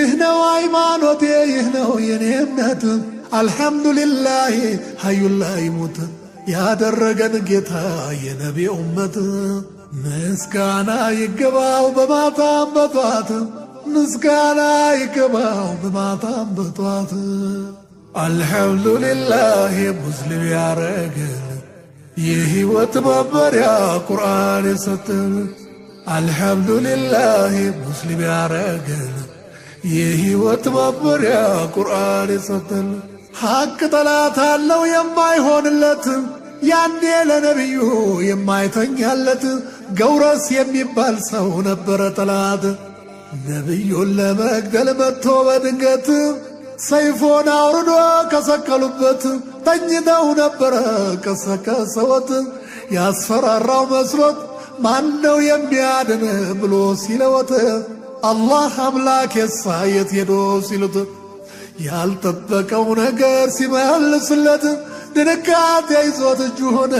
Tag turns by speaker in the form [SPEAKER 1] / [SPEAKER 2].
[SPEAKER 1] ይህነው ሃይማኖቴ ይህነው የኔ እምነት አልሐምዱሊላህ ሀዩን ላይ ሙት ያደረገን ጌታ የነቢ ኡመት ምስጋና ይገባው በማታም በጧት ምስጋና ይገባው በማታም በጧት አልሐምዱሊላህ ሙስሊም ያረገን የህይወት መመሪያ ቁርአን የሰጠን አልሐምዱሊላህ ሙስሊም ያረገን የህይወት መመሪያ ቁርአን የሰጠን ሐቅ ጠላት አለው የማይሆንለት ያኔ ለነቢዩ የማይተኛለት ገውረስ የሚባል ሰው ነበረ ጠላት ነቢዩን ለመግደል መጥቶ በድንገት ሰይፎን አውርዶ ከሰቀሉበት ተኝተው ነበረ ቀሰቀሰወት ያስፈራራው መስሎት ማነው የሚያድን ብሎ ሲለወት አላህ አምላክ የት ሄዶ ሲሉት ያልጠበቀው ነገር ሲመልስለት ድንጋጤ ይዞት እጁ ሆነ